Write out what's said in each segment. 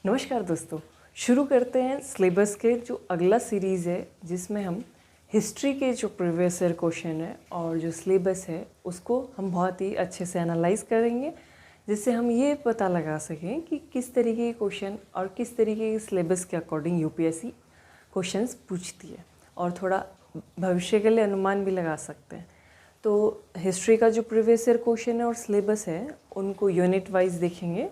नमस्कार दोस्तों, शुरू करते हैं सिलेबस के जो अगला सीरीज़ है जिसमें हम हिस्ट्री के जो प्रीवियस ईयर क्वेश्चन है और जो सिलेबस है उसको हम बहुत ही अच्छे से एनालाइज करेंगे, जिससे हम ये पता लगा सकें कि किस तरीके के क्वेश्चन और किस तरीके के सिलेबस के अकॉर्डिंग यूपीएससी क्वेश्चंस पूछती है और थोड़ा भविष्य के लिए अनुमान भी लगा सकते हैं। तो हिस्ट्री का जो प्रीवियस ईयर क्वेश्चन है और सिलेबस है उनको यूनिट वाइज देखेंगे।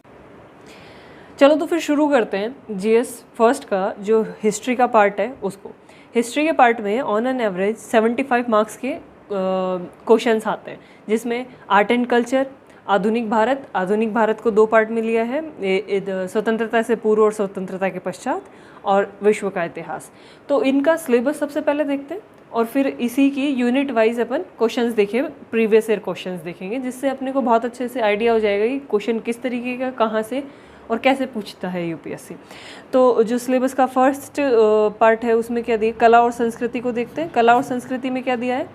चलो तो फिर शुरू करते हैं जीएस फर्स्ट का जो हिस्ट्री का पार्ट है उसको। हिस्ट्री के पार्ट में ऑन एन एवरेज 75 मार्क्स के क्वेश्चंस आते हैं, जिसमें आर्ट एंड कल्चर, आधुनिक भारत को दो पार्ट में लिया है, स्वतंत्रता से पूर्व और स्वतंत्रता के पश्चात, और विश्व का इतिहास। तो इनका सिलेबस सबसे पहले देखते हैं और फिर इसी की यूनिट वाइज अपन क्वेश्चंस देखें, प्रीवियस ईयर क्वेश्चंस देखेंगे, जिससे अपने को बहुत अच्छे से आइडिया हो जाएगा कि क्वेश्चन किस तरीके का कहाँ से और कैसे पूछता है यूपीएससी। तो जो सिलेबस का फर्स्ट पार्ट है उसमें क्या दिया, कला और संस्कृति को देखते हैं। कला और संस्कृति में क्या दिया है,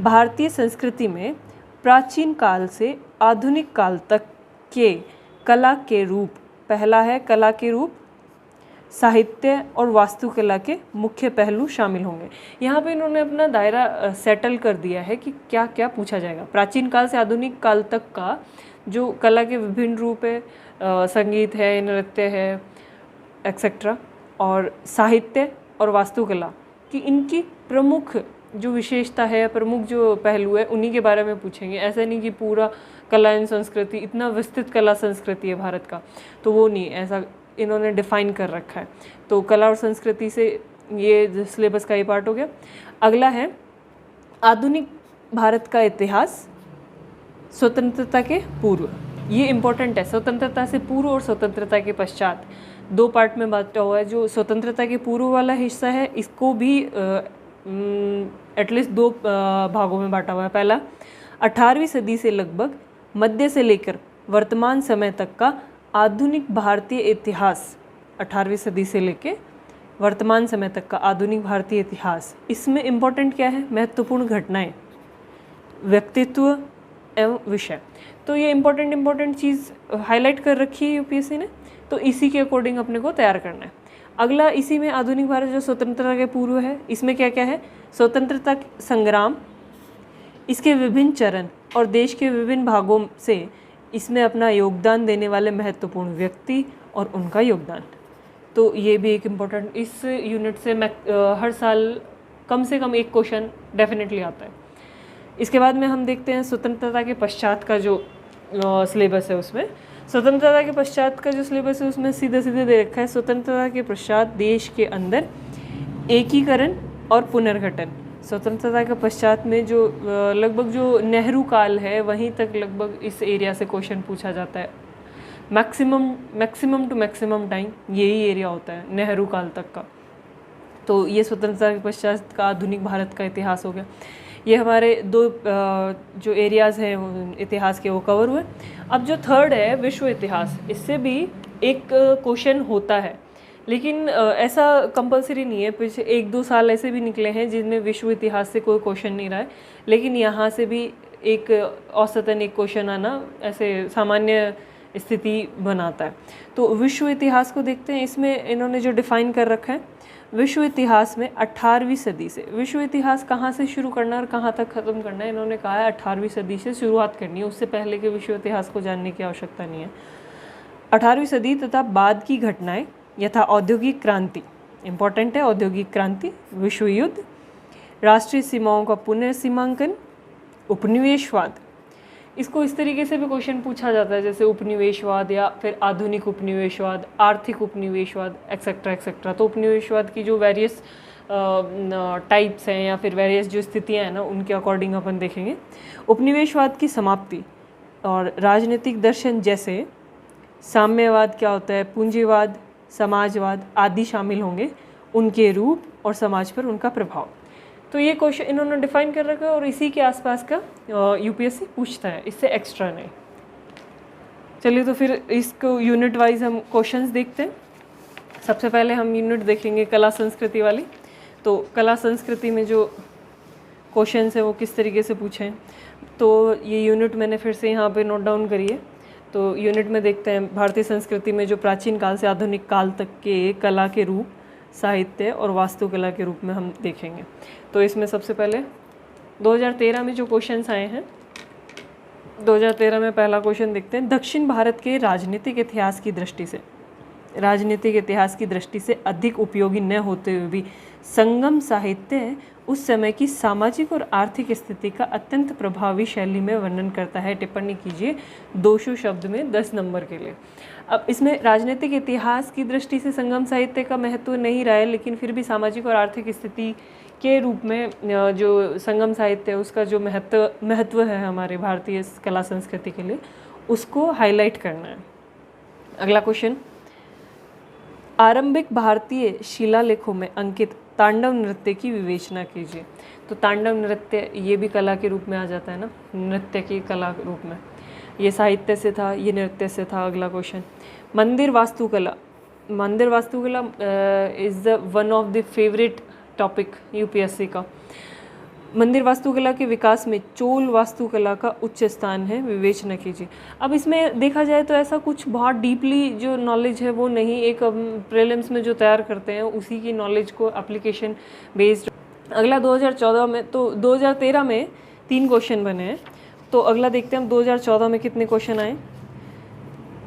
भारतीय संस्कृति में प्राचीन काल से आधुनिक काल तक के कला के रूप। पहला है कला के रूप, साहित्य और वास्तुकला के मुख्य पहलू शामिल होंगे। यहाँ पे इन्होंने अपना दायरा सेटल कर दिया है कि क्या क्या पूछा जाएगा। प्राचीन काल से आधुनिक काल तक का जो कला के विभिन्न रूप है, संगीत है, नृत्य है, एक्सेट्रा, और साहित्य और वास्तुकला की इनकी प्रमुख जो विशेषता है, प्रमुख जो पहलू है, उन्हीं के बारे में पूछेंगे। ऐसा नहीं कि पूरा कला एंड संस्कृति, इतना विस्तृत कला संस्कृति है भारत का, तो वो नहीं, ऐसा इन्होंने डिफाइन कर रखा है। तो कला और संस्कृति से ये सिलेबस का ही पार्ट हो गया। अगला है आधुनिक भारत का इतिहास, स्वतंत्रता के पूर्व। ये इम्पोर्टेंट है, स्वतंत्रता से पूर्व और स्वतंत्रता के पश्चात दो पार्ट में बांटा हुआ है। जो स्वतंत्रता के पूर्व वाला हिस्सा है इसको भी एटलीस्ट दो भागों में बांटा हुआ है। पहला 18वीं सदी से लगभग मध्य से लेकर वर्तमान समय तक का आधुनिक भारतीय इतिहास। 18वीं सदी से लेकर वर्तमान समय तक का आधुनिक भारतीय इतिहास। इसमें इम्पोर्टेंट क्या है, महत्वपूर्ण घटनाएं, व्यक्तित्व एवं विषय। तो ये इम्पोर्टेंट चीज़ हाईलाइट कर रखी है यूपीएससी ने, तो इसी के अकॉर्डिंग अपने को तैयार करना है। अगला इसी में आधुनिक भारत जो स्वतंत्रता के पूर्व है, इसमें क्या क्या है, स्वतंत्रता संग्राम, इसके विभिन्न चरण और देश के विभिन्न भागों से इसमें अपना योगदान देने वाले महत्वपूर्ण व्यक्ति और उनका योगदान। तो ये भी एक इम्पोर्टेंट, इस यूनिट से हर साल कम से कम एक क्वेश्चन डेफिनेटली आता है। इसके बाद में हम देखते हैं स्वतंत्रता के पश्चात का जो सिलेबस है। उसमें स्वतंत्रता के पश्चात का जो सिलेबस है उसमें सीधे सीधे दे रखा है, स्वतंत्रता के पश्चात देश के अंदर एकीकरण और पुनर्गठन। स्वतंत्रता के पश्चात में जो लगभग जो नेहरू काल है वहीं तक लगभग इस एरिया से क्वेश्चन पूछा जाता है। मैक्सिमम टू मैक्सिमम टाइम यही एरिया होता है नेहरू काल तक का। तो ये स्वतंत्रता के पश्चात का आधुनिक भारत का इतिहास हो गया। ये हमारे दो जो एरियाज़ हैं इतिहास के वो कवर हुए। अब जो थर्ड है विश्व इतिहास, इससे भी एक क्वेश्चन होता है, लेकिन ऐसा कंपलसरी नहीं है। पिछले 1-2 साल ऐसे भी निकले हैं जिनमें विश्व इतिहास से कोई क्वेश्चन नहीं रहा है, लेकिन यहाँ से भी एक औसतन एक क्वेश्चन आना ऐसे सामान्य स्थिति बनाता है। तो विश्व इतिहास को देखते हैं। इसमें इन्होंने जो डिफ़ाइन कर रखा है, विश्व इतिहास में 18वीं सदी से, विश्व इतिहास कहाँ से शुरू करना है और कहाँ तक ख़त्म करना है, इन्होंने कहा है 18वीं सदी से शुरुआत करनी है, उससे पहले के विश्व इतिहास को जानने की आवश्यकता नहीं है। 18वीं सदी तथा बाद की घटनाएं यथा औद्योगिक क्रांति, इम्पॉर्टेंट है औद्योगिक क्रांति, विश्व युद्ध, राष्ट्रीय सीमाओं का पुनर्सीमांकन, उपनिवेशवाद। इसको इस तरीके से भी क्वेश्चन पूछा जाता है जैसे उपनिवेशवाद या फिर आधुनिक उपनिवेशवाद, आर्थिक उपनिवेशवाद, एक्सेट्रा। तो उपनिवेशवाद की जो वेरियस टाइप्स हैं या फिर वेरियस जो स्थितियां हैं ना, उनके अकॉर्डिंग अपन देखेंगे। उपनिवेशवाद की समाप्ति और राजनीतिक दर्शन जैसे साम्यवाद क्या होता है, पूंजीवाद, समाजवाद आदि शामिल होंगे, उनके रूप और समाज पर उनका प्रभाव। तो ये क्वेश्चन इन्होंने डिफाइन कर रखा है और इसी के आसपास का यूपीएससी पूछता है, इससे एक्स्ट्रा नहीं। चलिए तो फिर इसको यूनिट वाइज हम क्वेश्चंस देखते हैं। सबसे पहले हम यूनिट देखेंगे कला संस्कृति वाली। तो कला संस्कृति में जो क्वेश्चंस है वो किस तरीके से पूछे हैं, तो ये यूनिट मैंने फिर से यहाँ पे नोट डाउन करी है। तो यूनिट में देखते हैं भारतीय संस्कृति में जो प्राचीन काल से आधुनिक काल तक के कला के रूप, साहित्य और वास्तुकला के रूप में हम देखेंगे। तो इसमें सबसे पहले 2013 में जो क्वेश्चंस आए हैं, 2013 में पहला क्वेश्चन देखते हैं। दक्षिण भारत के राजनीतिक इतिहास की दृष्टि से अधिक उपयोगी न होते हुए भी संगम साहित्य उस समय की सामाजिक और आर्थिक स्थिति का अत्यंत प्रभावी शैली में वर्णन करता है। टिप्पणी कीजिए 200 शब्द में 10 नंबर के लिए। अब इसमें राजनीतिक इतिहास की दृष्टि से संगम साहित्य का महत्व नहीं रहा है, लेकिन फिर भी सामाजिक और आर्थिक स्थिति के रूप में जो संगम साहित्य है उसका जो महत्व है हमारे भारतीय कला संस्कृति के लिए, उसको हाईलाइट करना है। अगला क्वेश्चन, आरंभिक भारतीय शिलालेखों में अंकित तांडव नृत्य की विवेचना कीजिए। तो तांडव नृत्य ये भी कला के रूप में आ जाता है ना, नृत्य की कला के रूप में। ये साहित्य से था, ये नृत्य से था। अगला क्वेश्चन, मंदिर वास्तुकला is the one of the favourite topic UPSC का। मंदिर वास्तुकला के विकास में चोल वास्तुकला का उच्च स्थान है, विवेचना कीजिए। अब इसमें देखा जाए तो ऐसा कुछ बहुत डीपली जो नॉलेज है वो नहीं, एक प्रीलिम्स में जो तैयार करते हैं उसी की नॉलेज को एप्लीकेशन बेस्ड। अगला 2014 में, तो 2013 में 3 क्वेश्चन बने हैं, तो अगला देखते हैं हम 2014 में कितने क्वेश्चन आए।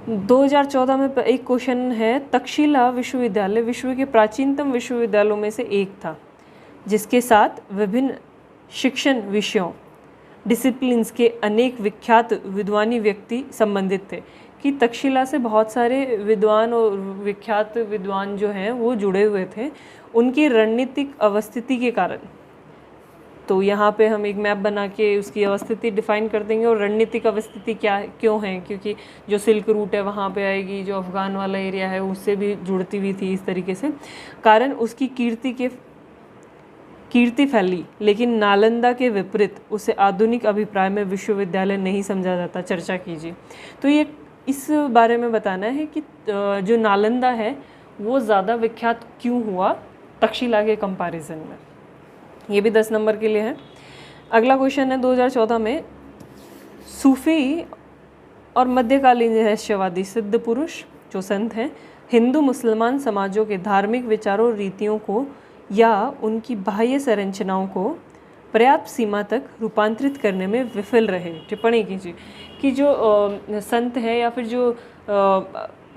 2014 में एक क्वेश्चन है, तक्षशिला विश्वविद्यालय विश्व के प्राचीनतम विश्वविद्यालयों में से एक था, जिसके साथ विभिन्न शिक्षण विषयों डिसिप्लिन्स के अनेक विख्यात विद्वानी व्यक्ति संबंधित थे। कि तक्षशिला से बहुत सारे विद्वान और विख्यात विद्वान जो हैं वो जुड़े हुए थे उनकी रणनीतिक अवस्थिति के कारण। तो यहाँ पे हम एक मैप बना के उसकी अवस्थिति डिफाइन कर देंगे, और रणनीतिक अवस्थिति क्यों है, क्योंकि जो सिल्क रूट है वहाँ पे आएगी, जो अफ़गान वाला एरिया है उससे भी जुड़ती हुई थी इस तरीके से। कारण उसकी कीर्ति फैली, लेकिन नालंदा के विपरीत उसे आधुनिक अभिप्राय में विश्वविद्यालय नहीं समझा जाता। चर्चा कीजिए। तो ये इस बारे में बताना है कि जो नालंदा है वो ज़्यादा विख्यात क्यों हुआ तक्षशिला के कंपैरिजन में। ये भी 10 नंबर के लिए है। अगला क्वेश्चन है 2014 में, सूफी और मध्यकालीन रहस्यवादी सिद्ध पुरुष जो संत हैं हिंदू मुसलमान समाजों के धार्मिक विचारों रीतियों को या उनकी बाह्य संरचनाओं को पर्याप्त सीमा तक रूपांतरित करने में विफल रहे। टिप्पणी कीजिए कि जो संत हैं या फिर जो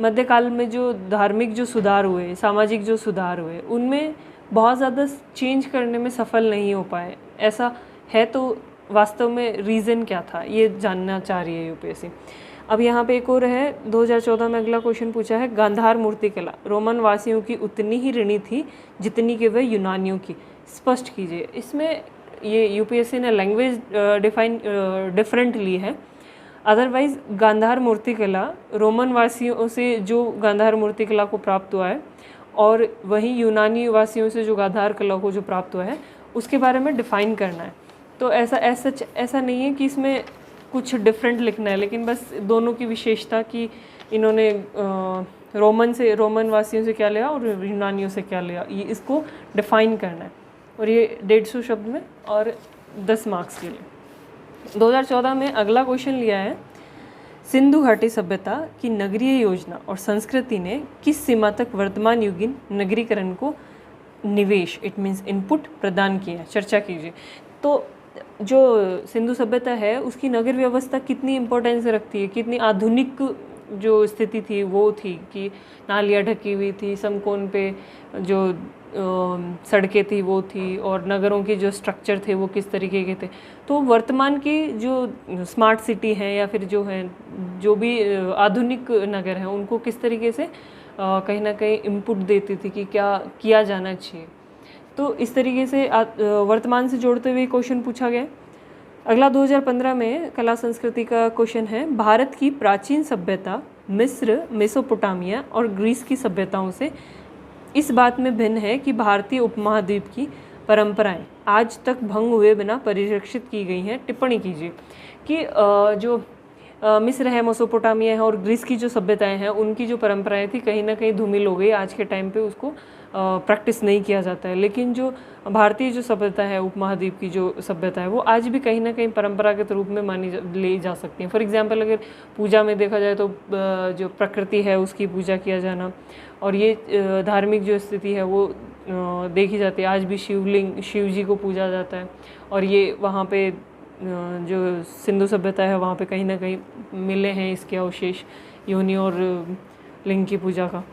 मध्यकाल में जो धार्मिक जो सुधार हुए, सामाजिक जो सुधार हुए, उनमें बहुत ज़्यादा चेंज करने में सफल नहीं हो पाए। ऐसा है तो वास्तव में रीज़न क्या था, ये जानना चाह रही है यूपीएससी। अब यहाँ पे एक और है 2014 में अगला क्वेश्चन पूछा है, गांधार मूर्तिकला रोमन वासियों की उतनी ही ऋणी थी जितनी कि वह यूनानियों की। स्पष्ट कीजिए। इसमें ये यूपीएससी ने लैंग्वेज डिफरेंट ली है। अदरवाइज़ गांधार मूर्तिकला रोमन वासियों से जो गांधार मूर्तिकला को प्राप्त हुआ है और वहीं यूनानी वासियों से जो गांधार कला को जो प्राप्त हुआ है उसके बारे में डिफ़ाइन करना है। तो ऐसा नहीं है कि इसमें कुछ डिफरेंट लिखना है, लेकिन बस दोनों की विशेषता कि इन्होंने रोमन वासियों से क्या लिया और यूनानियों से क्या लिया, ये इसको डिफ़ाइन करना है। और ये 150 शब्द में और 10 मार्क्स के लिए। 2014 में अगला क्वेश्चन लिया है, सिंधु घाटी सभ्यता की नगरीय योजना और संस्कृति ने किस सीमा तक वर्तमान युगीन नगरीकरण को निवेश इट मीन्स इनपुट प्रदान किया। चर्चा कीजिए। तो जो सिंधु सभ्यता है उसकी नगर व्यवस्था कितनी इम्पोर्टेंस रखती है, कितनी आधुनिक जो स्थिति थी वो थी कि नालियाँ ढकी हुई थी, समकोण पे जो सड़कें थी वो थी, और नगरों के जो स्ट्रक्चर थे वो किस तरीके के थे। तो वर्तमान की जो स्मार्ट सिटी हैं या फिर जो है जो भी आधुनिक नगर हैं उनको किस तरीके से कहीं ना कहीं इनपुट देती थी कि क्या किया जाना चाहिए। तो इस तरीके से वर्तमान से जोड़ते हुए क्वेश्चन पूछा गया। अगला 2015 में कला संस्कृति का क्वेश्चन है, भारत की प्राचीन सभ्यता मिस्र, मेसोपोटामिया और ग्रीस की सभ्यताओं से इस बात में भिन्न है कि भारतीय उपमहाद्वीप की परंपराएं आज तक भंग हुए बिना परिरक्षित की गई हैं। टिप्पणी कीजिए कि जो मिस्र है, मेसोपोटामिया है और ग्रीस की जो सभ्यताएं हैं उनकी जो परंपराएं थी कहीं ना कहीं धूमिल हो गई। आज के टाइम पे उसको प्रैक्टिस नहीं किया जाता है। लेकिन जो भारतीय जो सभ्यता है, उपमहाद्वीप की जो सभ्यता है, वो आज भी कहीं ना कहीं परंपरागत रूप में ले जा सकती हैं। फॉर एग्जांपल अगर पूजा में देखा जाए तो जो प्रकृति है उसकी पूजा किया जाना, और ये धार्मिक जो स्थिति है वो देखी जाती है। आज भी शिव जी को पूजा जाता है, और ये वहाँ पे जो सिंधु सभ्यता है वहाँ पे कहीं ना कहीं मिले हैं इसके अवशेष, योनि और लिंग की पूजा का।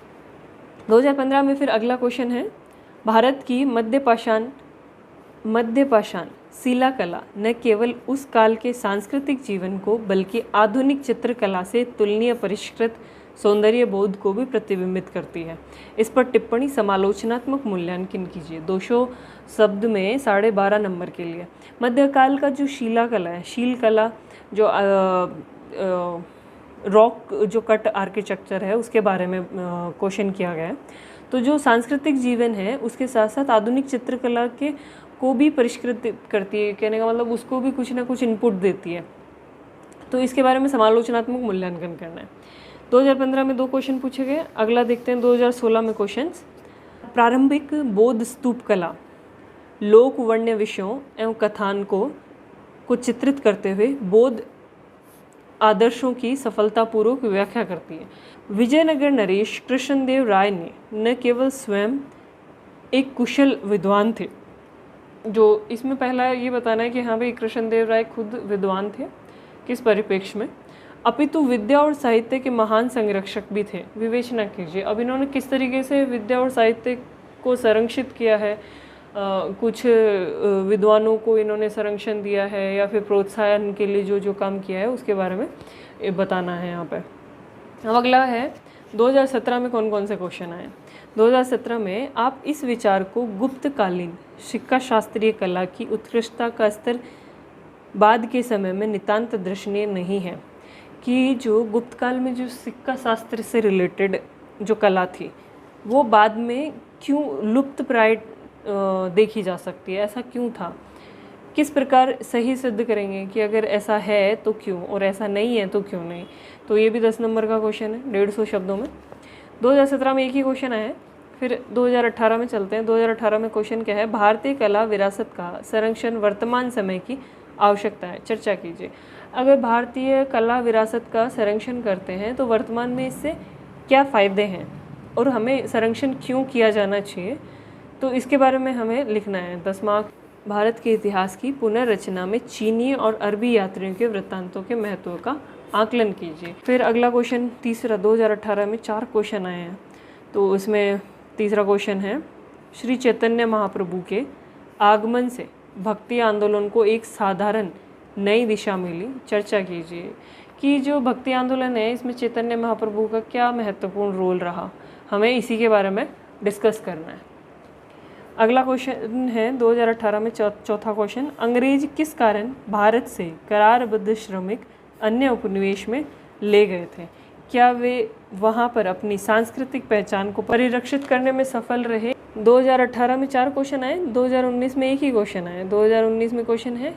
2015 में फिर अगला क्वेश्चन है, भारत की मध्यपाषाण शिलाकला न केवल उस काल के सांस्कृतिक जीवन को बल्कि आधुनिक चित्रकला से तुलनीय परिष्कृत सौंदर्य बोध को भी प्रतिबिंबित करती है। इस पर टिप्पणी समालोचनात्मक मूल्यांकन कीजिए। 200 शब्द में 12.5 नंबर के लिए। मध्यकाल का जो शिलाकला है, शीलकला जो रॉक जो कट आर्किटेक्चर है उसके बारे में क्वेश्चन किया गया है। तो जो सांस्कृतिक जीवन है उसके साथ साथ आधुनिक चित्रकला के को भी परिष्कृत करती है। कहने का मतलब उसको भी कुछ ना कुछ इनपुट देती है। तो इसके बारे में समालोचनात्मक मूल्यांकन करना है। 2015 में 2 क्वेश्चन पूछे गए। अगला देखते हैं 2016 में क्वेश्चंस। प्रारंभिक बौद्ध स्तूप कला लोक वर्ण्य विषयों एवं कथानकों को चित्रित करते हुए बौद्ध आदर्शों की सफलतापूर्वक व्याख्या करती है। विजयनगर नरेश कृष्णदेव राय ने न केवल स्वयं एक कुशल विद्वान थे, जो इसमें पहला ये बताना है कि हाँ भाई कृष्णदेव राय खुद विद्वान थे, किस परिप्रेक्ष्य में, अपितु विद्या और साहित्य के महान संरक्षक भी थे। विवेचना कीजिए। अब इन्होंने किस तरीके से विद्या और साहित्य को संरक्षित किया है, कुछ विद्वानों को इन्होंने संरक्षण दिया है या फिर प्रोत्साहन के लिए जो जो काम किया है उसके बारे में बताना है यहाँ पे। अब अगला है 2017 में कौन कौन से क्वेश्चन आए। 2017 में आप इस विचार को गुप्तकालीन सिक्का शास्त्रीय कला की उत्कृष्टता का स्तर बाद के समय में नितांत दर्शनीय नहीं है, कि जो गुप्त काल में जो सिक्का शास्त्र से रिलेटेड जो कला थी वो बाद में क्यों लुप्त प्राय देखी जा सकती है, ऐसा क्यों था, किस प्रकार सही सिद्ध करेंगे कि अगर ऐसा है तो क्यों और ऐसा नहीं है तो क्यों नहीं। तो ये भी 10 नंबर का क्वेश्चन है 150 शब्दों में। 2017 में एक ही क्वेश्चन आया है। फिर 2018 में चलते हैं। 2018 में क्वेश्चन क्या है, भारतीय कला विरासत का संरक्षण वर्तमान समय की आवश्यकता है, चर्चा कीजिए। अगर भारतीय कला विरासत का संरक्षण करते हैं तो वर्तमान में इससे क्या फ़ायदे हैं और हमें संरक्षण क्यों किया जाना चाहिए, तो इसके बारे में हमें लिखना है। 10 मार्क्स। भारत के इतिहास की पुनर्रचना में चीनी और अरबी यात्रियों के वृत्तांतों के महत्व का आकलन कीजिए। फिर अगला क्वेश्चन तीसरा, 2018 में 4 क्वेश्चन आए हैं। तो उसमें तीसरा क्वेश्चन है, श्री चैतन्य महाप्रभु के आगमन से भक्ति आंदोलन को एक साधारण नई दिशा मिली, चर्चा कीजिए। कि जो भक्ति आंदोलन है इसमें चैतन्य महाप्रभु का क्या महत्वपूर्ण रोल रहा, हमें इसी के बारे में डिस्कस करना है। अगला क्वेश्चन है 2018 में चौथा क्वेश्चन, अंग्रेज किस कारण भारत से करारबद्ध श्रमिक अन्य उपनिवेश में ले गए थे, क्या वे वहां पर अपनी सांस्कृतिक पहचान को परिरक्षित करने में सफल रहे। 2018 में 4 क्वेश्चन आए, 2019 में एक ही क्वेश्चन आए। 2019 में क्वेश्चन है,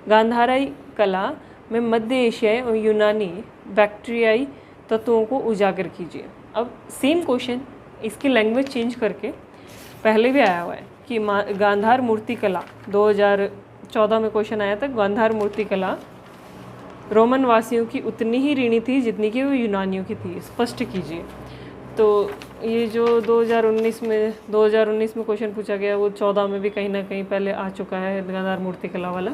गांधाराई कला में मध्य एशियाई और यूनानी बैक्टीरियाई तत्वों को उजागर कीजिए। अब सेम क्वेश्चन इसकी लैंग्वेज चेंज करके पहले भी आया हुआ है कि गांधार मूर्ति कला 2014 में क्वेश्चन आया था, गांधार मूर्ति कला रोमन वासियों की उतनी ही ऋणी थी जितनी कि वो यूनानियों की थी, स्पष्ट कीजिए। तो ये जो 2019 में क्वेश्चन पूछा गया वो 14 में भी कहीं ना कहीं पहले आ चुका है, गांधार मूर्ति कला वाला।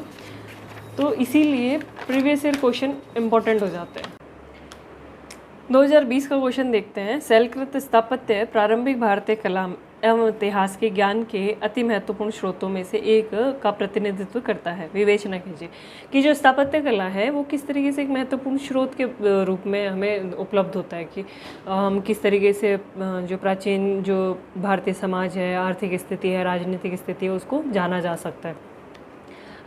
तो इसीलिए प्रीवियस ईयर क्वेश्चन इम्पोर्टेंट हो जाते हैं। 2020 का क्वेश्चन देखते हैं, शैलकृत स्थापत्य प्रारंभिक भारतीय कला एवं इतिहास के ज्ञान के अति महत्वपूर्ण स्रोतों में से एक का प्रतिनिधित्व करता है। विवेचना कीजिए कि जो स्थापत्य कला है वो किस तरीके से एक महत्वपूर्ण स्रोत के रूप में हमें उपलब्ध होता है, कि हम किस तरीके से जो प्राचीन जो भारतीय समाज है, आर्थिक स्थिति है, राजनीतिक स्थिति है, उसको जाना जा सकता है।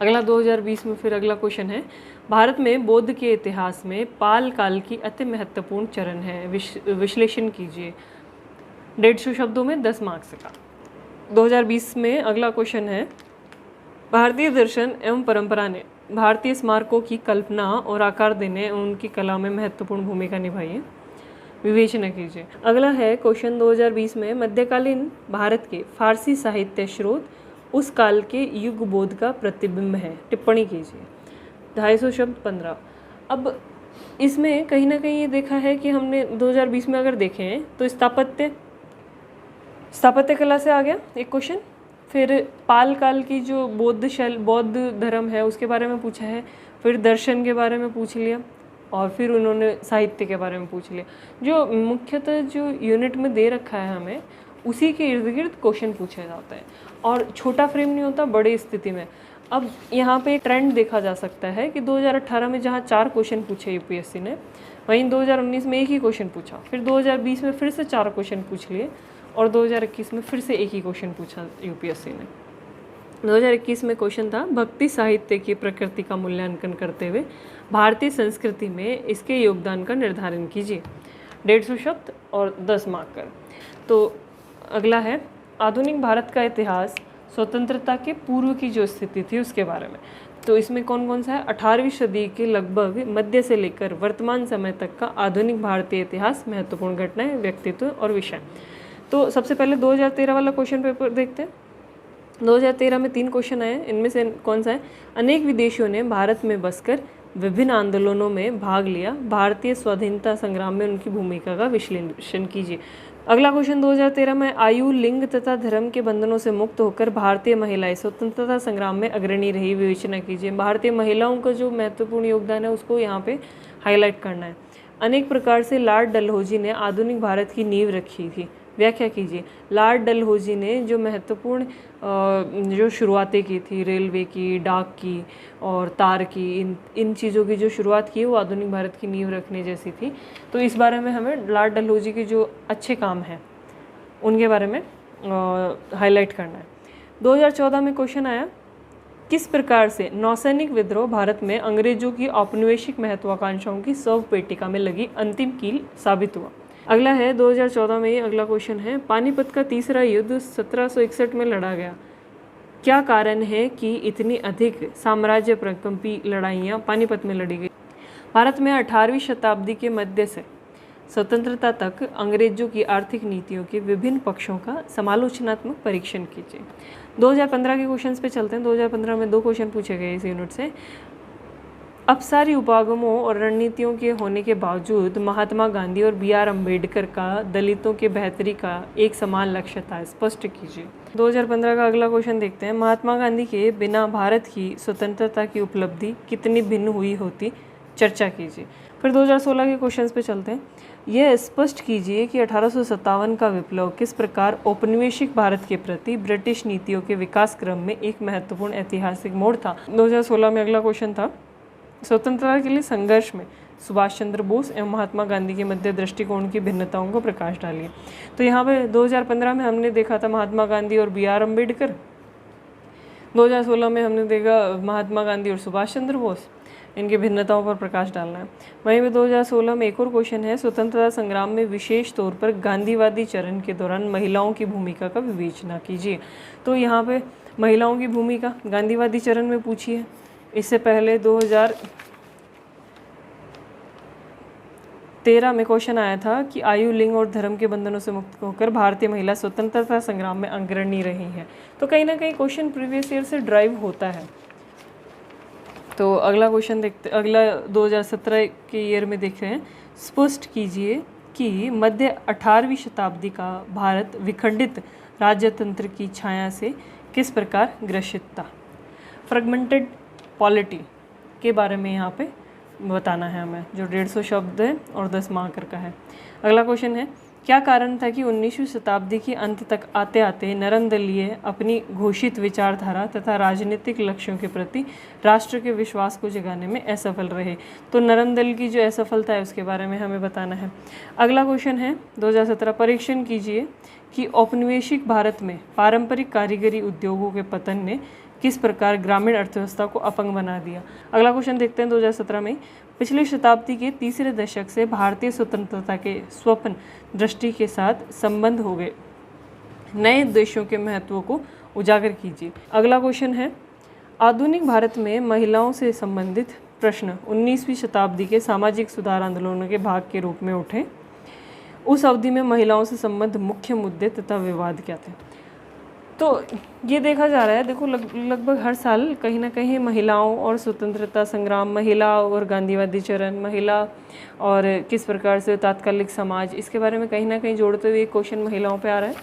अगला 2020 में फिर अगला क्वेश्चन है, भारत में बौद्ध के इतिहास में पाल काल की अति महत्वपूर्ण चरण है, विश्लेषण कीजिए। 150 शब्दों में 10 मार्क्स का। 2020 में अगला क्वेश्चन है, भारतीय दर्शन एवं परंपरा ने भारतीय स्मारकों की कल्पना और आकार देने और उनकी कला में महत्वपूर्ण भूमिका निभाई है, विवेचना कीजिए। अगला है क्वेश्चन 2020 में, मध्यकालीन भारत के फारसी साहित्य स्रोत उस काल के युग बोध का प्रतिबिंब है, टिप्पणी कीजिए। 250 शब्द 15। अब इसमें कहीं ना कहीं ये देखा है कि हमने 2020 में अगर देखें तो स्थापत्य कला से आ गया एक क्वेश्चन, फिर पाल काल की जो बौद्ध धर्म है उसके बारे में पूछा है, फिर दर्शन के बारे में पूछ लिया, और फिर उन्होंने साहित्य के बारे में पूछ लिया। जो मुख्यतः जो यूनिट में दे रखा है हमें उसी के इर्द गिर्द क्वेश्चन पूछे जाते हैं, और छोटा फ्रेम नहीं होता बड़ी स्थिति में। अब यहाँ पे एक ट्रेंड देखा जा सकता है कि 2018 में जहाँ 4 क्वेश्चन पूछे यूपीएससी ने, वहीं 2019 में एक ही क्वेश्चन पूछा, फिर 2020 में फिर से 4 क्वेश्चन पूछ लिए, और 2021 में फिर से एक ही क्वेश्चन पूछा यूपीएससी ने। 2021 में क्वेश्चन था, भक्ति साहित्य की प्रकृति का मूल्यांकन करते हुए भारतीय संस्कृति में इसके योगदान का निर्धारण कीजिए। 150 शब्द और 10 मार्कर। तो अगला है, आधुनिक भारत का इतिहास स्वतंत्रता के पूर्व की जो स्थिति थी उसके बारे में। तो इसमें कौन कौन सा है? 18वीं सदी के लगभग मध्य से लेकर वर्तमान समय तक का आधुनिक भारतीय इतिहास, महत्वपूर्ण घटनाएं, व्यक्तित्व और विषय। तो सबसे पहले 2013 वाला क्वेश्चन पेपर देखते हैं। 2013 में 3 क्वेश्चन आए, इनमें से कौन सा है? अनेक विदेशियों ने भारत में बसकर विभिन्न आंदोलनों में भाग लिया, भारतीय स्वाधीनता संग्राम में उनकी भूमिका का विश्लेषण कीजिए। अगला क्वेश्चन 2013 में, आयु, लिंग तथा धर्म के बंधनों से मुक्त होकर भारतीय महिलाएं स्वतंत्रता संग्राम में अग्रणी रही, विवेचना कीजिए। भारतीय महिलाओं का जो महत्वपूर्ण योगदान है उसको यहाँ पे हाईलाइट करना है। अनेक प्रकार से लॉर्ड डलहौजी ने आधुनिक भारत की नींव रखी थी, व्याख्या कीजिए। लॉर्ड डलहौजी ने जो महत्वपूर्ण जो शुरुआतें की थी, रेलवे की, डाक की और तार की, इन चीज़ों की जो शुरुआत की वो आधुनिक भारत की नींव रखने जैसी थी। तो इस बारे में हमें लॉर्ड डलहौजी के जो अच्छे काम हैं उनके बारे में हाईलाइट करना है। 2014 में क्वेश्चन आया, किस प्रकार से नौसैनिक विद्रोह भारत में अंग्रेजों की औपनिवेशिक महत्वाकांक्षाओं की शव पेटिका में लगी अंतिम कील साबित हुआ। अगला है 2014 में, अगला क्वेश्चन है, पानीपत का तीसरा युद्ध 1761 में लड़ा गया। क्या कारण है कि इतनी अधिक साम्राज्य प्रकंपी लड़ाइयाँ पानीपत में लड़ी गई? भारत में 18वीं शताब्दी के मध्य से स्वतंत्रता तक अंग्रेजों की आर्थिक नीतियों के विभिन्न पक्षों का समालोचनात्मक परीक्षण कीजिए। 2015 के क्वेश्चंस पे चलते हैं। 2015 में 2 क्वेश्चन पूछे गए इस यूनिट से। अपसारी उपागमों और रणनीतियों के होने के बावजूद महात्मा गांधी और BR अम्बेडकर का दलितों के बेहतरी का एक समान लक्ष्य था, स्पष्ट कीजिए। 2015 का अगला क्वेश्चन देखते हैं। महात्मा गांधी के बिना भारत की स्वतंत्रता की उपलब्धि कितनी भिन्न हुई होती, चर्चा कीजिए। फिर 2016 के क्वेश्चंस पे चलते हैं। यह स्पष्ट कीजिए कि 1857 का विप्लव किस प्रकार औपनिवेशिक भारत के प्रति ब्रिटिश नीतियों के विकास क्रम में एक महत्वपूर्ण ऐतिहासिक मोड़ था। 2016 में अगला क्वेश्चन था, स्वतंत्रता के लिए संघर्ष में सुभाष चंद्र बोस एवं महात्मा गांधी के मध्य दृष्टिकोण की भिन्नताओं को प्रकाश डालिए। तो यहाँ पे 2015 में हमने देखा था महात्मा गांधी और BR अम्बेडकर। 2016 में हमने देखा महात्मा गांधी और सुभाष चंद्र बोस, इनकी भिन्नताओं पर प्रकाश डालना है। वहीं पे 2016 में एक और क्वेश्चन है, स्वतंत्रता संग्राम में विशेष तौर पर गांधीवादी चरण के दौरान महिलाओं की भूमिका का विवेचना कीजिए। तो यहाँ पे महिलाओं की भूमिका गांधीवादी चरण में पूछी है। इससे पहले 2013 में क्वेश्चन आया था कि आयु, लिंग और धर्म के बंधनों से मुक्त होकर भारतीय महिला स्वतंत्रता संग्राम में अग्रणी रही हैं। तो कहीं ना कहीं क्वेश्चन प्रीवियस ईयर से ड्राइव होता है। तो अगला क्वेश्चन देखते, अगला 2017 के ईयर में देख रहे हैं। स्पष्ट कीजिए कि मध्य 18वीं शताब्दी का भारत विखंडित राज्यतंत्र की छाया से किस प्रकार ग्रसित था। फ्रेगमेंटेड पॉलिटी के बारे में यहाँ पे बताना है हमें, जो 150 शब्द है और 10 मार्कर का है। अगला क्वेश्चन है, क्या कारण था कि 19वीं शताब्दी के अंत तक आते आते नरम-दलीय अपनी घोषित विचारधारा तथा राजनीतिक लक्ष्यों के प्रति राष्ट्र के विश्वास को जगाने में असफल रहे। तो नरम दल की जो असफलता है उसके बारे में हमें बताना है। अगला क्वेश्चन है 2017, परीक्षण कीजिए कि औपनिवेशिक भारत में पारंपरिक कारीगरी उद्योगों के पतन ने किस प्रकार ग्रामीण अर्थव्यवस्था को अपंग बना दिया। अगला क्वेश्चन देखते हैं 2017 में, पिछली शताब्दी के तीसरे दशक से भारतीय स्वतंत्रता के स्वप्न दृष्टि के साथ संबंध हो गए नए उद्देश्यों के महत्व को उजागर कीजिए। अगला क्वेश्चन है, आधुनिक भारत में महिलाओं से संबंधित प्रश्न 19वीं शताब्दी के सामाजिक सुधार आंदोलनों के भाग के रूप में उठे। उस अवधि में महिलाओं से संबंध मुख्य मुद्दे तथा विवाद क्या थे। तो ये देखा जा रहा है, देखो लगभग हर साल कहीं ना कहीं महिलाओं और स्वतंत्रता संग्राम, महिला और गांधीवादी चरण, महिला और किस प्रकार से तात्कालिक समाज, इसके बारे में कहीं ना कहीं जोड़ते हुए क्वेश्चन महिलाओं पे आ रहा है।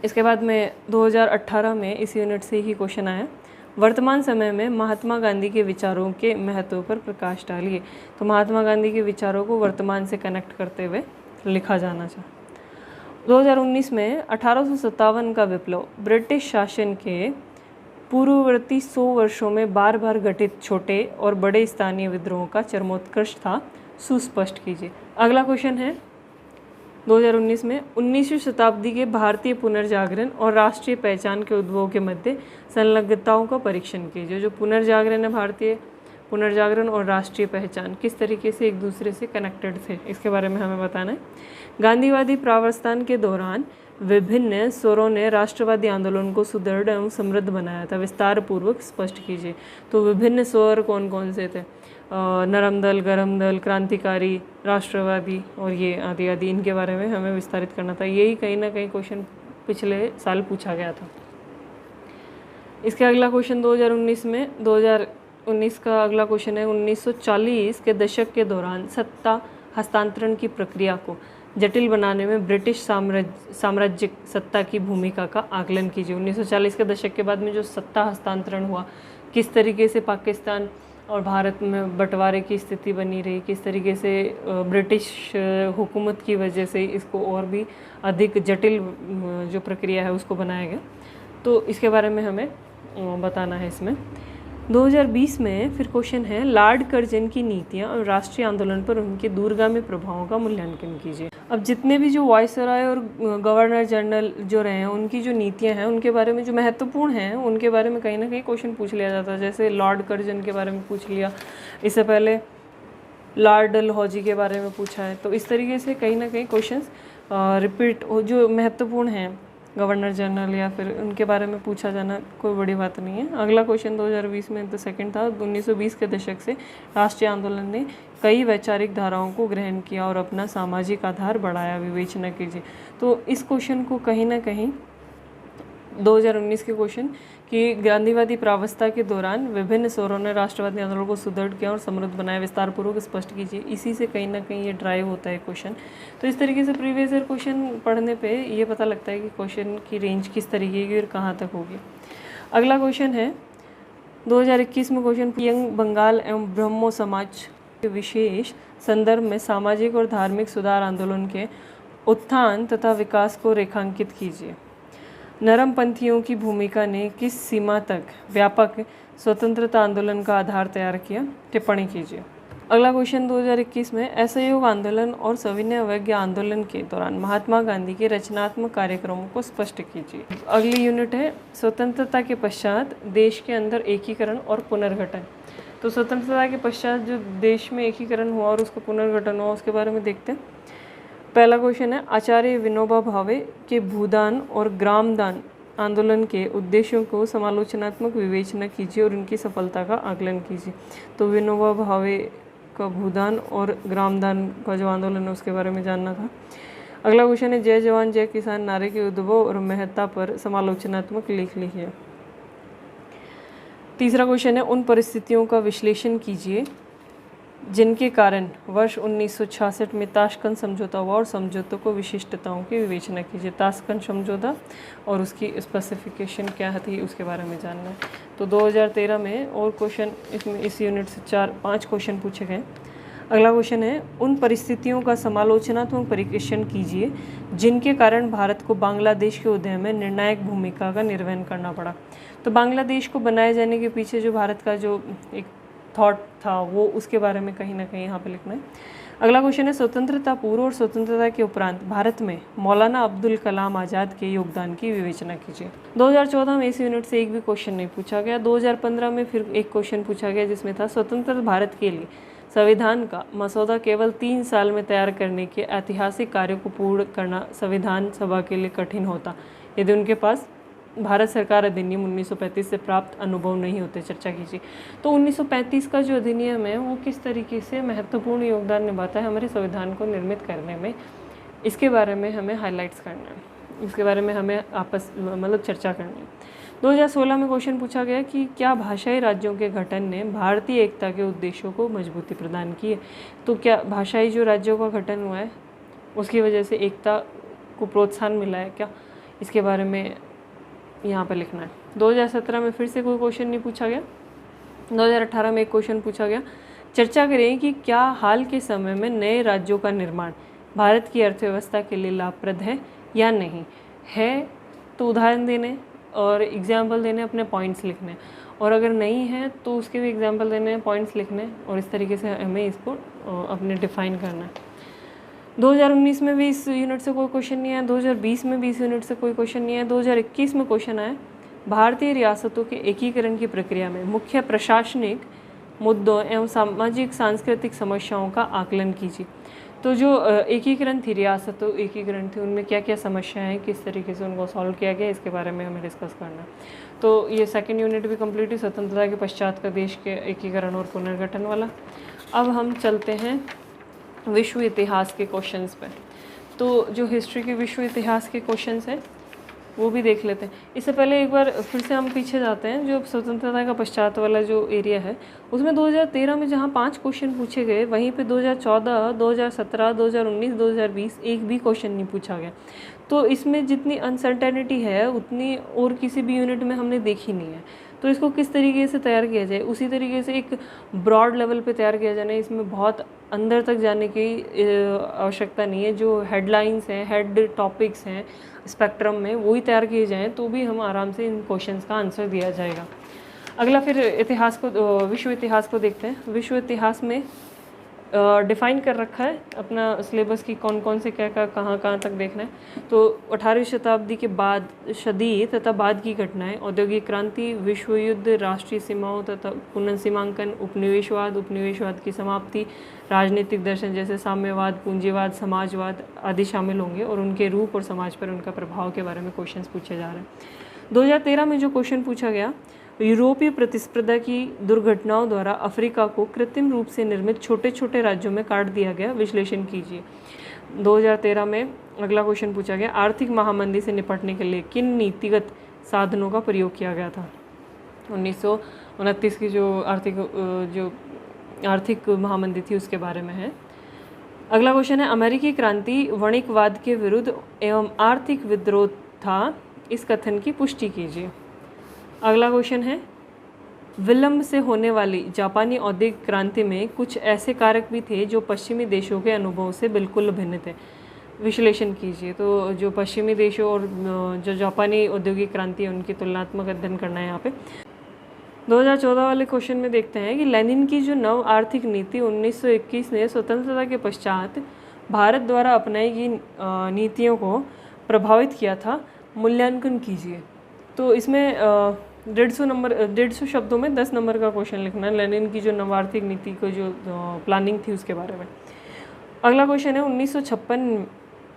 इसके बाद में 2018 में इस यूनिट से ही क्वेश्चन आया, वर्तमान समय में महात्मा गांधी के विचारों के महत्व पर प्रकाश डालिए। तो महात्मा गांधी के विचारों को वर्तमान से कनेक्ट करते हुए लिखा जाना चाहिए। 2019 में 1857 का विप्लव ब्रिटिश शासन के पूर्ववर्ती 100 वर्षों में बार बार घटित छोटे और बड़े स्थानीय विद्रोहों का चरमोत्कर्ष था, सुस्पष्ट कीजिए। अगला क्वेश्चन है 2019 में 19वीं शताब्दी के भारतीय पुनर्जागरण और राष्ट्रीय पहचान के उद्भव के मध्य संलग्नताओं का परीक्षण कीजिए। जो पुनर्जागरण है, भारतीय पुनर्जागरण और राष्ट्रीय पहचान किस तरीके से एक दूसरे से कनेक्टेड थे, इसके बारे में हमें बताना है। गांधीवादी प्रावस्थान के दौरान विभिन्न स्वरों ने राष्ट्रवादी आंदोलन को सुदृढ़ एवं समृद्ध बनाया था, विस्तार पूर्वक स्पष्ट कीजिए। तो विभिन्न स्वर कौन कौन से थे? नरम दल, गरम दल, क्रांतिकारी, राष्ट्रवादी और ये आदि आदि, इनके बारे में हमें विस्तारित करना था। यही कहीं ना कहीं क्वेश्चन पिछले साल पूछा गया था। इसके अगला क्वेश्चन 2019 का अगला क्वेश्चन है, 1940 के दशक के दौरान सत्ता हस्तांतरण की प्रक्रिया को जटिल बनाने में ब्रिटिश साम्राज्यिक सत्ता की भूमिका का आकलन कीजिए। 1940 के दशक के बाद में जो सत्ता हस्तांतरण हुआ, किस तरीके से पाकिस्तान और भारत में बंटवारे की स्थिति बनी रही, किस तरीके से ब्रिटिश हुकूमत की वजह से इसको और भी अधिक जटिल जो प्रक्रिया है उसको बनाया गया। तो इसके बारे में हमें बताना है इसमें। 2020 में फिर क्वेश्चन है, लॉर्ड कर्जन की नीतियां और राष्ट्रीय आंदोलन पर उनके दूरगामी प्रभावों का मूल्यांकन कीजिए। अब जितने भी जो वायसराय और गवर्नर जनरल जो रहे हैं, उनकी जो नीतियां हैं उनके बारे में जो महत्वपूर्ण हैं उनके बारे में कहीं ना कहीं क्वेश्चन पूछ लिया जाता है। जैसे लॉर्ड कर्जन के बारे में पूछ लिया, इससे पहले लॉर्ड डलहौजी के बारे में पूछा है। तो इस तरीके से कहीं ना कहीं क्वेश्चन रिपीट जो महत्वपूर्ण हैं गवर्नर जनरल या फिर उनके बारे में पूछा जाना कोई बड़ी बात नहीं है। अगला क्वेश्चन 2020 में सेकंड था, 1920 के दशक से राष्ट्रीय आंदोलन ने कई वैचारिक धाराओं को ग्रहण किया और अपना सामाजिक आधार बढ़ाया, विवेचना कीजिए। तो इस क्वेश्चन को कहीं ना कहीं 2019 के क्वेश्चन कि गांधीवादी प्रावस्था के दौरान विभिन्न स्वरों ने राष्ट्रवादी आंदोलन को सुदृढ़ किया और समृद्ध बनाया, विस्तार पूर्वक स्पष्ट कीजिए। इसी से कहीं ना कहीं ये ड्राइव होता है क्वेश्चन। तो इस तरीके से प्रीवियस ईयर क्वेश्चन पढ़ने पे ये पता लगता है कि क्वेश्चन की रेंज किस तरीके की और कहाँ तक होगी। अगला क्वेश्चन है 2021 में क्वेश्चन, यंग बंगाल एवं ब्रह्मो समाज के विशेष संदर्भ में सामाजिक और धार्मिक सुधार आंदोलन के उत्थान तथा विकास को रेखांकित कीजिए। नरमपंथियों की भूमिका ने किस सीमा तक व्यापक स्वतंत्रता आंदोलन का आधार तैयार किया, टिप्पणी कीजिए। अगला क्वेश्चन 2021 में, असहयोग आंदोलन और सविनय अवज्ञा आंदोलन के दौरान महात्मा गांधी के रचनात्मक कार्यक्रमों को स्पष्ट कीजिए। अगली यूनिट है, स्वतंत्रता के पश्चात देश के अंदर एकीकरण और पुनर्गठन। तो स्वतंत्रता के पश्चात जो देश में एकीकरण हुआ और उसका पुनर्गठन हुआ उसके बारे में देखते हैं। पहला क्वेश्चन है, आचार्य विनोबा भावे के भूदान और ग्रामदान आंदोलन के उद्देश्यों को समालोचनात्मक विवेचना कीजिए और उनकी सफलता का आकलन कीजिए। तो विनोबा भावे का भूदान और ग्रामदान का जो आंदोलन है उसके बारे में जानना था। अगला क्वेश्चन है, जय जवान जय किसान नारे के उद्भव और महत्ता पर समालोचनात्मक लेख लिखिए। तीसरा क्वेश्चन है, उन परिस्थितियों का विश्लेषण कीजिए जिनके कारण वर्ष 1966 में ताशकंद समझौता हुआ और समझौतों को विशिष्टताओं की विवेचना कीजिए। ताशकंद समझौता और उसकी स्पेसिफिकेशन क्या थी उसके बारे में जानना है। तो 2013 में और क्वेश्चन इसमें इस यूनिट से 4-5 क्वेश्चन पूछे गए। अगला क्वेश्चन है, उन परिस्थितियों का समालोचनात्मक परीक्षण कीजिए जिनके कारण भारत को बांग्लादेश के उदय में निर्णायक भूमिका का निर्वहन करना पड़ा। तो बांग्लादेश को बनाए जाने के पीछे जो भारत का जो एक थॉट था वो उसके बारे में कहीं ना कहीं यहाँ पे लिखना है। अगला क्वेश्चन है, स्वतंत्रता पूर्व और स्वतंत्रता के उपरांत भारत में मौलाना अब्दुल कलाम आज़ाद के योगदान की विवेचना कीजिए। 2014 में इस यूनिट से एक भी क्वेश्चन नहीं पूछा गया। 2015 में फिर एक क्वेश्चन पूछा गया जिसमें था, स्वतंत्र भारत के लिए संविधान का मसौदा केवल 3 साल में तैयार करने के ऐतिहासिक कार्य को पूर्ण करना संविधान सभा के लिए कठिन होता यदि उनके पास भारत सरकार अधिनियम 1935 से प्राप्त अनुभव नहीं होते, चर्चा कीजिए। तो 1935 का जो अधिनियम है वो किस तरीके से महत्वपूर्ण योगदान निभाता है हमारे संविधान को निर्मित करने में, इसके बारे में हमें हाइलाइट्स करना है, इसके बारे में हमें चर्चा करनी है। 2016 में क्वेश्चन पूछा गया कि क्या भाषाई राज्यों के गठन ने भारतीय एकता के उद्देश्यों को मजबूती प्रदान की है। तो क्या भाषाई जो राज्यों का गठन हुआ है उसकी वजह से एकता को प्रोत्साहन मिला है क्या, इसके बारे में यहाँ पर लिखना है। 2017 में फिर से कोई क्वेश्चन नहीं पूछा गया। 2018 में एक क्वेश्चन पूछा गया, चर्चा करें कि क्या हाल के समय में नए राज्यों का निर्माण भारत की अर्थव्यवस्था के लिए लाभप्रद है या नहीं है। तो उदाहरण देने और एग्जाम्पल देने, अपने पॉइंट्स लिखने, और अगर नहीं है तो उसके भी एग्जाम्पल देने, पॉइंट्स लिखने, और इस तरीके से हमें इसको अपने डिफाइन करना है। 2019 में भी इस यूनिट से कोई क्वेश्चन नहीं आया, 2020 में भी इस यूनिट से कोई क्वेश्चन नहीं आया। 2021 में क्वेश्चन आया, भारतीय रियासतों के एकीकरण की प्रक्रिया में मुख्य प्रशासनिक मुद्दों एवं सामाजिक सांस्कृतिक समस्याओं का आकलन कीजिए। तो जो एकीकरण थी, रियासतों एकीकरण थी, उनमें क्या क्या समस्याएं हैं, किस तरीके से उनको सॉल्व किया गया, इसके बारे में हमें डिस्कस करना है। तो ये सेकंड यूनिट भी कंप्लीट हुई, स्वतंत्रता के पश्चात का देश के एकीकरण और पुनर्गठन वाला। अब हम चलते हैं विश्व इतिहास के क्वेश्चंस पे। तो जो हिस्ट्री के विश्व इतिहास के क्वेश्चंस हैं वो भी देख लेते हैं। इससे पहले एक बार फिर से हम पीछे जाते हैं, जो स्वतंत्रता का पश्चात वाला जो एरिया है उसमें 2013 में जहाँ 5 क्वेश्चन पूछे गए, वहीं पे 2014, 2017, 2019, 2020 एक भी क्वेश्चन नहीं पूछा गया। तो इसमें जितनी अनसर्टेनिटी है उतनी और किसी भी यूनिट में हमने देखी नहीं है। तो इसको किस तरीके से तैयार किया जाए, उसी तरीके से एक ब्रॉड लेवल पे तैयार किया जाना है। इसमें बहुत अंदर तक जाने की आवश्यकता नहीं है। जो हेडलाइंस हैं, हेड टॉपिक्स हैं स्पेक्ट्रम में, वही तैयार किए जाएँ तो भी हम आराम से इन क्वेश्चंस का आंसर दिया जाएगा। अगला फिर इतिहास को, विश्व इतिहास को देखते हैं। विश्व इतिहास में डिफ़ाइन कर रखा है अपना सिलेबस की कौन कौन से क्या क्या कहाँ तक देखना है। तो 18वीं शताब्दी के बाद सदी तथा बाद की घटनाएं, औद्योगिक क्रांति, विश्व युद्ध, राष्ट्रीय सीमाओं तथा पुनर्सीमांकन, उपनिवेशवाद की समाप्ति, राजनीतिक दर्शन जैसे साम्यवाद, पूंजीवाद, समाजवाद आदि शामिल होंगे और उनके रूप और समाज पर उनका प्रभाव के बारे में क्वेश्चन पूछे जा रहे हैं। 2013 में जो क्वेश्चन पूछा गया, यूरोपीय प्रतिस्पर्धा की दुर्घटनाओं द्वारा अफ्रीका को कृत्रिम रूप से निर्मित छोटे छोटे राज्यों में काट दिया गया, विश्लेषण कीजिए। 2013 में अगला क्वेश्चन पूछा गया, आर्थिक महामंदी से निपटने के लिए किन नीतिगत साधनों का प्रयोग किया गया था। 1929 की जो आर्थिक महामंदी थी उसके बारे में है। अगला क्वेश्चन है, अमेरिकी क्रांति वणिकवाद के विरुद्ध एवं आर्थिक विद्रोह था, इस कथन की पुष्टि कीजिए। अगला क्वेश्चन है, विलंब से होने वाली जापानी औद्योगिक क्रांति में कुछ ऐसे कारक भी थे जो पश्चिमी देशों के अनुभव से बिल्कुल भिन्न थे, विश्लेषण कीजिए। तो जो पश्चिमी देशों और जो जापानी औद्योगिक क्रांति है उनकी तुलनात्मक अध्ययन करना है यहाँ पे। 2014 वाले क्वेश्चन में देखते हैं कि लेनिन की जो नव आर्थिक नीति 1921 ने स्वतंत्रता के पश्चात भारत द्वारा अपनाई गई नीतियों को प्रभावित किया था, मूल्यांकन कीजिए। तो इसमें 150 शब्दों में 10 नंबर का क्वेश्चन लिखना है, लेनिन की जो नव आर्थिक नीति को जो प्लानिंग थी उसके बारे में। अगला क्वेश्चन है, 1956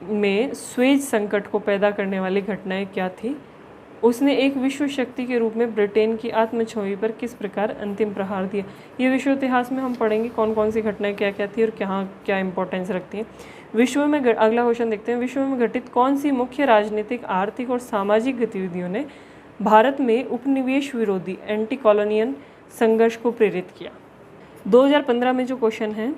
में स्वेज संकट को पैदा करने वाली घटनाएं क्या थी। उसने एक विश्व शक्ति के रूप में ब्रिटेन की आत्मछवि पर किस प्रकार अंतिम प्रहार दिया। ये विश्व इतिहास में हम पढ़ेंगे कौन कौन सी घटनाएं क्या क्या थी और क्या इंपॉर्टेंस रखती हैं। विश्व में अगला क्वेश्चन देखते हैं, विश्व में घटित कौन सी मुख्य राजनीतिक, आर्थिक और सामाजिक गतिविधियों ने भारत में उपनिवेश विरोधी एंटी कॉलोनियल संघर्ष को प्रेरित किया। 2015 में जो क्वेश्चन है,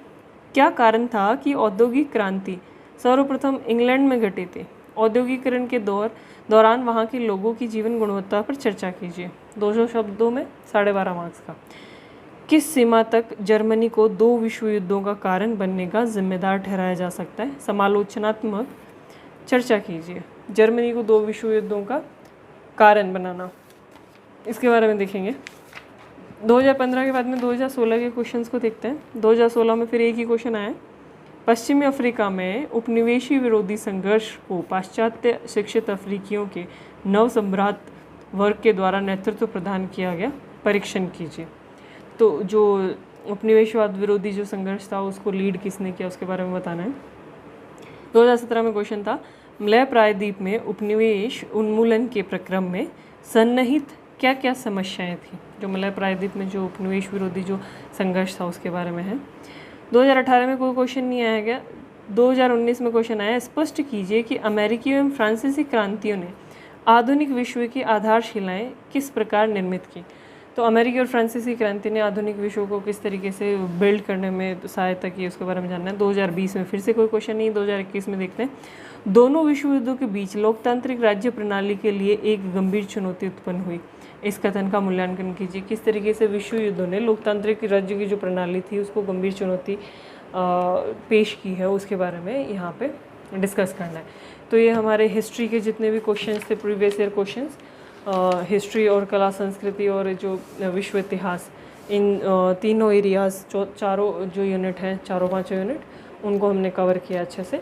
क्या कारण था कि औद्योगिक क्रांति सर्वप्रथम इंग्लैंड में घटी थी। औद्योगिकरण के दौरान वहाँ के लोगों की जीवन गुणवत्ता पर चर्चा कीजिए। 200 शब्दों में 12.5 मार्क्स का। किस सीमा तक जर्मनी को 2 विश्व युद्धों का कारण बनने का जिम्मेदार ठहराया जा सकता है, समालोचनात्मक चर्चा कीजिए। जर्मनी को 2 विश्व युद्धों का कारण बनाना, इसके बारे में देखेंगे। 2015 के बाद में 2016 के क्वेश्चंस को देखते हैं। 2016 में फिर एक ही क्वेश्चन आया, पश्चिमी अफ्रीका में उपनिवेशी विरोधी संघर्ष को पाश्चात्य शिक्षित अफ्रीकियों के नव सम्राट वर्ग के द्वारा नेतृत्व प्रदान किया गया, परीक्षण कीजिए। तो जो उपनिवेशवाद विरोधी जो संघर्ष था उसको लीड किसने किया उसके बारे में बताना है। 2017 में क्वेश्चन था, मलय प्रायद्वीप में उपनिवेश उन्मूलन के प्रक्रम में सन्निहित क्या क्या समस्याएं थी। जो मलय प्रायद्वीप में जो उपनिवेश विरोधी जो संघर्ष था उसके बारे में है। 2018 में कोई क्वेश्चन नहीं आया गया। 2019 में क्वेश्चन आया, स्पष्ट कीजिए कि अमेरिकी एवं फ्रांसीसी क्रांतियों ने आधुनिक विश्व की आधारशिलाएं किस प्रकार निर्मित की। तो अमेरिकी और फ्रांसीसी क्रांति ने आधुनिक विश्व को किस तरीके से बिल्ड करने में सहायता की, उसके बारे में जानना है। 2020 में फिर से कोई क्वेश्चन नहीं। 2021 में देखते हैं, दोनों विश्व युद्धों के बीच लोकतांत्रिक राज्य प्रणाली के लिए एक गंभीर चुनौती उत्पन्न हुई। इस कथन का मूल्यांकन कीजिए। किस तरीके से विश्व युद्धों ने लोकतांत्रिक राज्य की जो प्रणाली थी उसको गंभीर चुनौती पेश की है, उसके बारे में यहाँ पे डिस्कस करना है। तो ये हमारे हिस्ट्री के जितने भी क्वेश्चंस थे, प्रीवियस ईयर क्वेश्चंस, हिस्ट्री और कला संस्कृति और जो विश्व इतिहास, इन तीनों एरियाज़, चारों जो यूनिट हैं, चारों पाँचों यूनिट, उनको हमने कवर किया अच्छे से।